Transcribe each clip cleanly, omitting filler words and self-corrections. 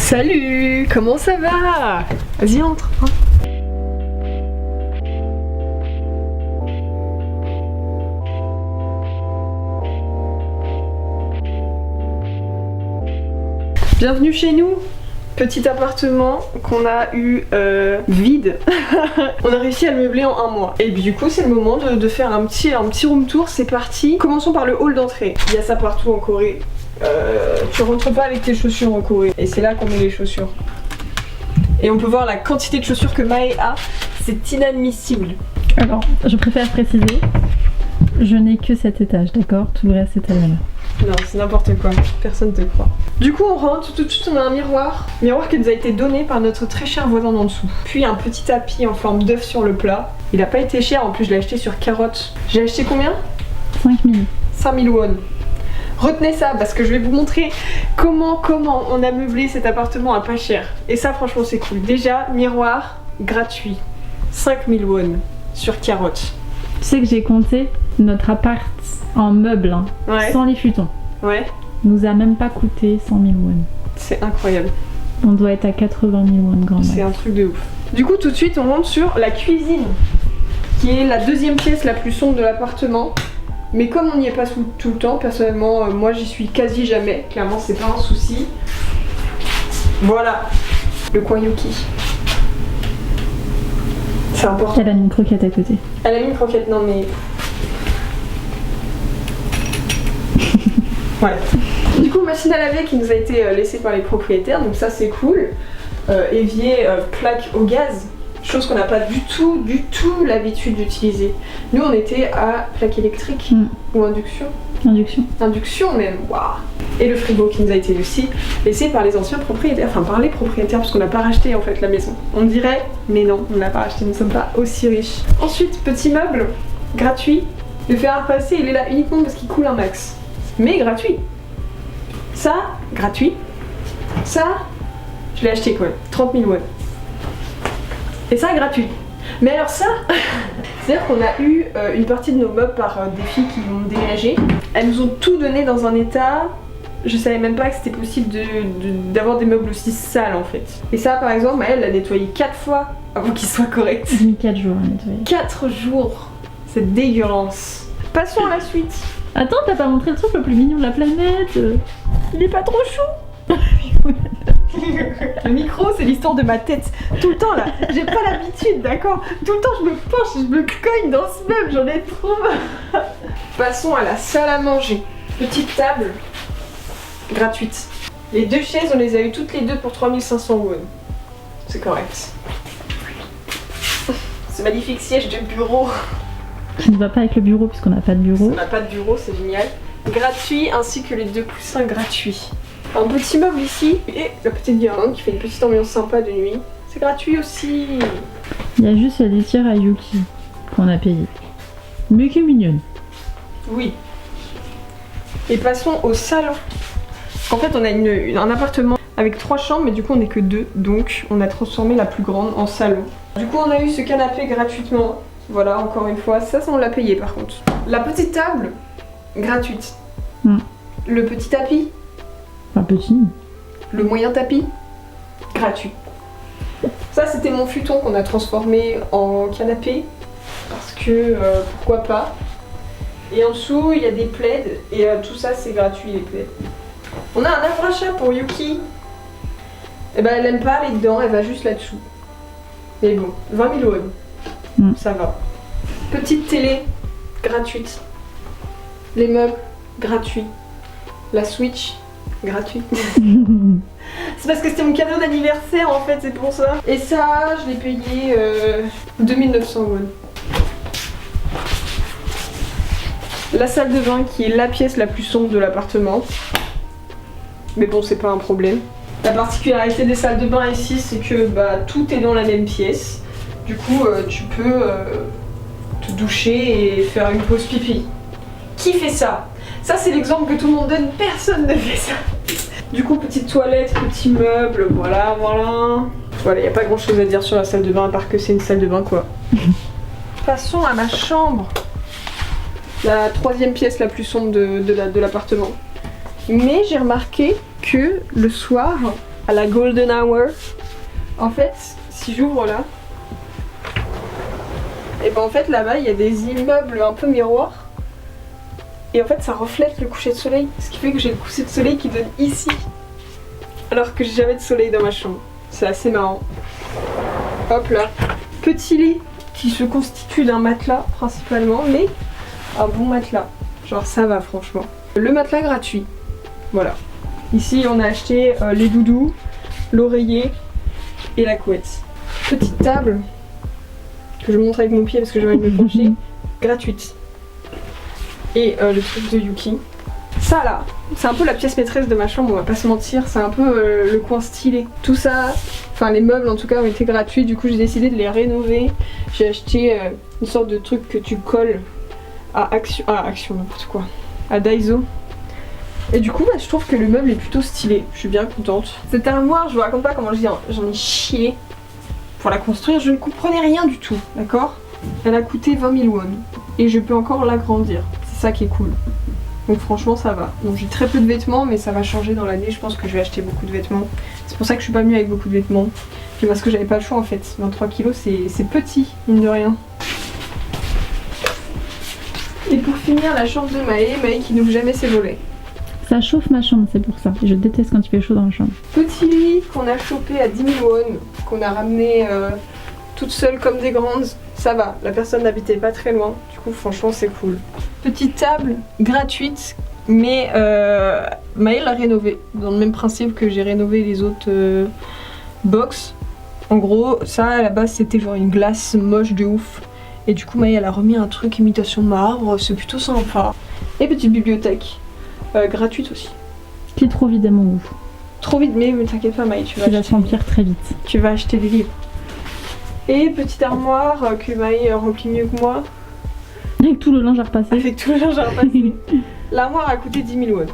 Salut, comment ça va? Vas-y, entre. Hein. Bienvenue chez nous. Petit appartement qu'on a eu vide. On a réussi à le meubler en un mois. Et du coup c'est le moment de faire un petit room tour. C'est parti. Commençons par le hall d'entrée. Il y a ça partout en Corée. Tu rentres pas avec tes chaussures en Corée. Et c'est là qu'on met les chaussures. Et on peut voir la quantité de chaussures que Mae a. C'est inadmissible. Alors je préfère préciser, je n'ai que cet étage, d'accord? Tout le reste est à là. Non, c'est n'importe quoi, personne te croit. Du coup on rentre, tout de suite on a un miroir qui nous a été donné par notre très cher voisin d'en dessous. Puis un petit tapis en forme d'œuf sur le plat. Il a pas été cher, en plus je l'ai acheté sur Carotte. J'ai acheté combien? 5000. 5000 won. Retenez ça parce que je vais vous montrer comment on a meublé cet appartement à pas cher. Et ça franchement c'est cool. Déjà, miroir gratuit. 5000 won sur Carotte. Tu sais que j'ai compté notre appart en meubles, hein, Ouais. sans les futons. Ouais. Nous a même pas coûté 100 000 won. C'est incroyable. On doit être à 80 000 won grand max. C'est un truc de ouf. Du coup tout de suite on rentre sur la cuisine, qui est la deuxième pièce la plus sombre de l'appartement. Mais comme on n'y est pas tout le temps, personnellement moi j'y suis quasi jamais. Clairement c'est pas un souci. Voilà, le coin Yuki. C'est important. Elle a mis une croquette à côté. Elle a mis une croquette, non mais... Voilà. Du coup, machine à laver qui nous a été laissée par les propriétaires, donc ça c'est cool. Évier, plaque au gaz, chose qu'on n'a pas du tout l'habitude d'utiliser. Nous on était à plaque électrique ou induction. Induction. Induction même, waouh. Et le frigo qui nous a été aussi laissé par les anciens propriétaires, enfin par les propriétaires parce qu'on n'a pas racheté en fait la maison. On dirait, mais non, on n'a pas racheté, nous ne sommes pas aussi riches. Ensuite, petit meuble, gratuit. Le fer à repasser, il est là uniquement parce qu'il coule un max. Mais gratuit. Ça, gratuit. Ça, je l'ai acheté quoi, 30 000 won. Et ça, gratuit. Mais alors ça, c'est-à-dire qu'on a eu une partie de nos meubles par des filles qui vont déménager. Elles nous ont tout donné dans un état, je savais même pas que c'était possible d'avoir des meubles aussi sales en fait. Et ça par exemple, elle l'a nettoyé 4 fois avant qu'il soit correct. J'ai mis 4 jours à nettoyer. 4 jours, c'est dégueulasse. Passons à la suite. Attends, t'as pas montré le truc le plus mignon de la planète. Il est pas trop chou. Le micro, c'est l'histoire de ma tête. Tout le temps là, j'ai pas l'habitude, d'accord? Tout le temps je me penche, je me cogne dans ce meuble, j'en ai trop marre. Passons à la salle à manger. Petite table, gratuite. Les deux chaises, on les a eu toutes les deux pour 3500 won. C'est correct. Ce magnifique siège de bureau. Tu ne vas pas avec le bureau puisqu'on n'a pas de bureau. On n'a pas de bureau, c'est génial. Gratuit, ainsi que les deux coussins gratuits. Un petit meuble ici, et la petite guirlande qui fait une petite ambiance sympa de nuit. C'est gratuit aussi. Il y a juste la litière à Yuki qu'on a payé. Mais qui est mignonne. Oui. Et passons au salon. En fait, on a un appartement avec 3 chambres, mais du coup on n'est que 2, donc on a transformé la plus grande en salon. Du coup on a eu ce canapé gratuitement. Voilà, encore une fois, ça on l'a payé par contre. La petite table, gratuite. Le petit tapis. Enfin petit. Le moyen tapis, gratuit. Ça c'était mon futon qu'on a transformé en canapé, parce que pourquoi pas. Et en dessous il y a des plaids, et tout ça c'est gratuit les plaids. On a un arbre-à-chat pour Yuki. Et ben elle aime pas aller dedans, elle va juste là-dessous. Mais bon, 20 000 won, ça va. Petite télé, gratuite. Les meubles, gratuits. La Switch, gratuite. C'est parce que c'était mon cadeau d'anniversaire en fait, c'est pour ça. Et ça, je l'ai payé 2900 won. La salle de bain qui est la pièce la plus sombre de l'appartement. Mais bon, c'est pas un problème. La particularité des salles de bain ici, c'est que tout est dans la même pièce. Du coup, tu peux te doucher et faire une pause pipi. Qui fait ça? Ça, c'est l'exemple que tout le monde donne, personne ne fait ça. Du coup, petite toilette, petit meuble, voilà. Voilà, il n'y a pas grand chose à dire sur la salle de bain, à part que c'est une salle de bain, quoi. Passons à ma chambre. La troisième pièce la plus sombre de l'appartement. Mais j'ai remarqué que le soir, à la golden hour. En fait, si j'ouvre là, et ben en fait là-bas il y a des immeubles un peu miroirs. Et en fait ça reflète le coucher de soleil. Ce qui fait que j'ai le coucher de soleil qui donne ici. Alors que j'ai jamais de soleil dans ma chambre. C'est assez marrant. Hop là. Petit lit qui se constitue d'un matelas principalement, mais un bon matelas. Genre ça va franchement. Le matelas gratuit. Voilà. Ici on a acheté les doudous, l'oreiller et la couette. Petite table que je montre avec mon pied parce que j'ai envie de me pencher. Gratuite. Et le truc de Yuki. Ça là, c'est un peu la pièce maîtresse de ma chambre, on va pas se mentir, c'est un peu le coin stylé. Tout ça, enfin les meubles en tout cas ont été gratuits, du coup j'ai décidé de les rénover. J'ai acheté une sorte de truc que tu colles à Action, n'importe quoi, à Daiso. Et du coup bah, je trouve que le meuble est plutôt stylé, je suis bien contente. Cette armoire, je vous raconte pas comment j'en ai chié pour la construire, je ne comprenais rien du tout, d'accord? Elle a coûté 20 000 won et je peux encore l'agrandir, c'est ça qui est cool. Donc franchement ça va. Donc j'ai très peu de vêtements mais ça va changer dans l'année, je pense que je vais acheter beaucoup de vêtements. C'est pour ça que je suis pas venue avec beaucoup de vêtements. Puis parce que j'avais pas le choix en fait. 23 kilos c'est petit, mine de rien. Et pour finir la chambre de Maë qui n'ouvre jamais ses volets. Ça chauffe ma chambre, c'est pour ça. Je déteste quand il fait chaud dans la chambre. Petit lit qu'on a chopé à 10 000 won, qu'on a ramené toute seule comme des grandes. Ça va, la personne n'habitait pas très loin, du coup franchement c'est cool. Petite table gratuite, mais Maë l'a rénovée, dans le même principe que j'ai rénové les autres box. En gros, ça à la base c'était genre une glace moche de ouf. Et du coup Maë elle a remis un truc imitation marbre, c'est plutôt sympa. Et petite bibliothèque, gratuite aussi. Qui est trop vide à mon goût. Trop vite, mais t'inquiète pas Maë, tu vas s'emplir très vite. Tu vas acheter des livres. Et petite armoire que Maë remplit mieux que moi. Avec tout le linge à repasser. Avec tout le linge à repasser. L'armoire a coûté 10 000 won.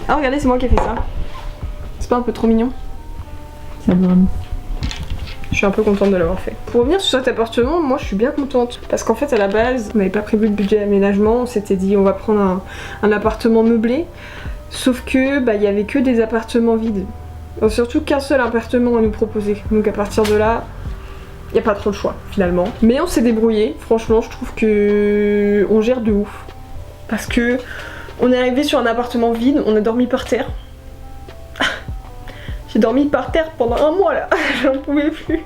Ah regardez, c'est moi qui ai fait ça. C'est pas un peu trop mignon? Ça donne. Je suis un peu contente de l'avoir fait. Pour revenir sur cet appartement, moi je suis bien contente. Parce qu'en fait à la base, on n'avait pas prévu de budget d'aménagement. On s'était dit on va prendre un appartement meublé. Sauf que bah il y avait que des appartements vides. Donc, surtout qu'un seul appartement à nous proposer. Donc à partir de là, il n'y a pas trop le choix finalement. Mais on s'est débrouillé, franchement je trouve que on gère de ouf. Parce que on est arrivé sur un appartement vide, on a dormi par terre. J'ai dormi par terre pendant un mois là, j'en pouvais plus.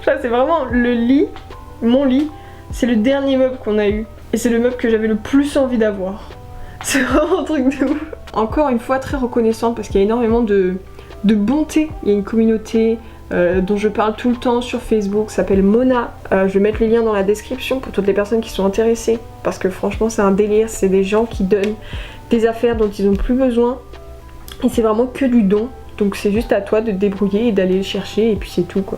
C'est vraiment le lit, mon lit, c'est le dernier meuble qu'on a eu. Et c'est le meuble que j'avais le plus envie d'avoir. C'est vraiment un truc de ouf. Encore une fois très reconnaissante parce qu'il y a énormément de bonté. Il y a une communauté dont je parle tout le temps sur Facebook, s'appelle Mona. Je vais mettre les liens dans la description pour toutes les personnes qui sont intéressées. Parce que franchement c'est un délire, c'est des gens qui donnent des affaires dont ils n'ont plus besoin. Et c'est vraiment que du don. Donc c'est juste à toi de te débrouiller et d'aller les chercher et puis c'est tout quoi.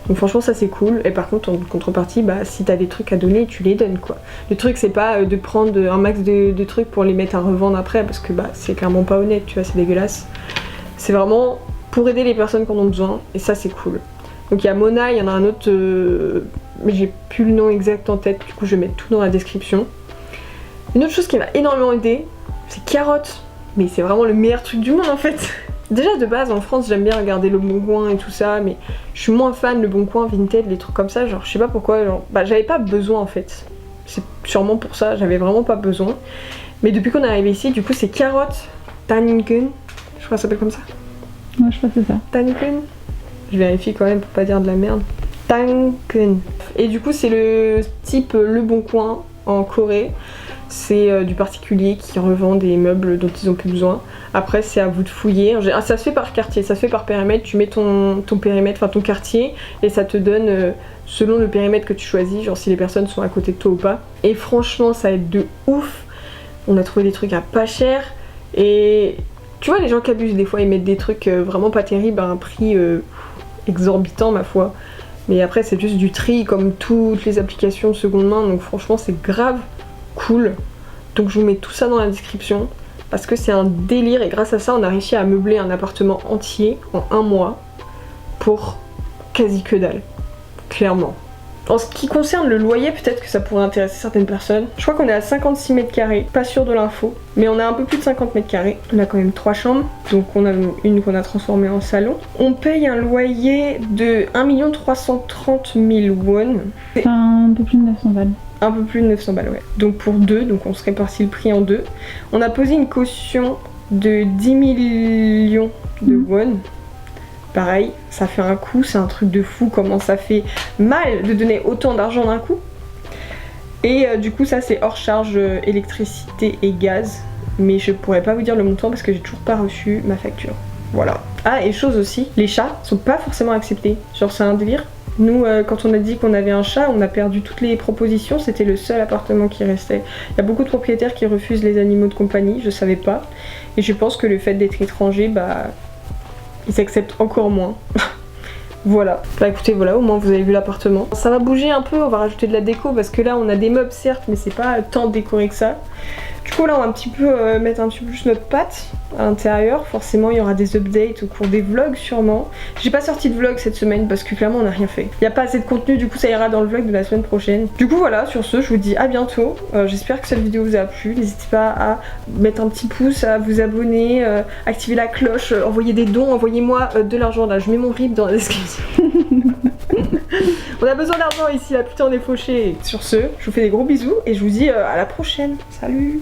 Donc franchement ça c'est cool. Et par contre en contrepartie, bah si t'as des trucs à donner, tu les donnes quoi. Le truc c'est pas de prendre un max de trucs pour les mettre à revendre après parce que bah c'est clairement pas honnête, tu vois, c'est dégueulasse. C'est vraiment pour aider les personnes qui en ont besoin et ça c'est cool. Donc il y a Mona, il y en a un autre, mais j'ai plus le nom exact en tête, du coup je vais mettre tout dans la description. Une autre chose qui m'a énormément aidé, c'est Carotte. Mais c'est vraiment le meilleur truc du monde en fait. Déjà de base en France j'aime bien regarder Le Bon Coin et tout ça, mais je suis moins fan Le Bon Coin, Vinted, les trucs comme ça, genre je sais pas pourquoi, genre, bah j'avais pas besoin en fait. C'est sûrement pour ça, j'avais vraiment pas besoin. Mais depuis qu'on est arrivé ici, du coup c'est Carotte, Taninken, je crois que ça s'appelle comme ça. Ouais je crois que c'est ça. Taninken. Je vérifie quand même pour pas dire de la merde. Taninken. Et du coup c'est le type Le Bon Coin en Corée. C'est du particulier qui revend des meubles dont ils ont plus besoin. Après c'est à vous de fouiller. Ça se fait par quartier, ça se fait par périmètre. Tu mets ton périmètre, enfin ton quartier, et ça te donne selon le périmètre que tu choisis, genre si les personnes sont à côté de toi ou pas. Et franchement ça aide de ouf. On a trouvé des trucs à pas cher. Et tu vois les gens qui abusent des fois, ils mettent des trucs vraiment pas terribles à un prix exorbitant ma foi. Mais après c'est juste du tri comme toutes les applications de seconde main. Donc franchement c'est grave cool. Donc je vous mets tout ça dans la description parce que c'est un délire et grâce à ça on a réussi à meubler un appartement entier en un mois pour quasi que dalle, clairement. En ce qui concerne le loyer, peut-être que ça pourrait intéresser certaines personnes. Je crois qu'on est à 56 mètres carrés, pas sûr de l'info, mais on a un peu plus de 50 mètres carrés. On a quand même 3 chambres, donc on a une qu'on a transformée en salon. On paye un loyer de 1 330 000 won. Enfin, un peu plus de 900 balles. Un peu plus de 900 balles, ouais. Donc pour deux, donc on se répartit le prix en deux. On a posé une caution de 10 millions de won. Pareil, ça fait un coup, c'est un truc de fou comment ça fait mal de donner autant d'argent d'un coup. Et du coup ça c'est hors charge électricité et gaz. Mais je pourrais pas vous dire le montant parce que j'ai toujours pas reçu ma facture. Voilà. Ah et chose aussi, les chats sont pas forcément acceptés. Genre c'est un délire. Nous quand on a dit qu'on avait un chat, on a perdu toutes les propositions, c'était le seul appartement qui restait. Il y a beaucoup de propriétaires qui refusent les animaux de compagnie, je savais pas. Et je pense que le fait d'être étranger, bah... ils acceptent encore moins. Voilà. Bah écoutez, voilà, au moins vous avez vu l'appartement. Ça va bouger un peu, on va rajouter de la déco parce que là on a des meubles certes, mais c'est pas tant décoré que ça. Du coup là on va un petit peu mettre un petit peu plus notre patte à l'intérieur. Forcément il y aura des updates au cours des vlogs sûrement. J'ai pas sorti de vlog cette semaine parce que clairement on n'a rien fait. Il n'y a pas assez de contenu, du coup ça ira dans le vlog de la semaine prochaine. Du coup voilà, sur ce je vous dis à bientôt. J'espère que cette vidéo vous a plu. N'hésitez pas à mettre un petit pouce, à vous abonner, activer la cloche, envoyer des dons, envoyez-moi de l'argent là. Je mets mon RIB dans la description. On a besoin d'argent ici là, putain on est fauchés. Sur ce, je vous fais des gros bisous et je vous dis à la prochaine. Salut!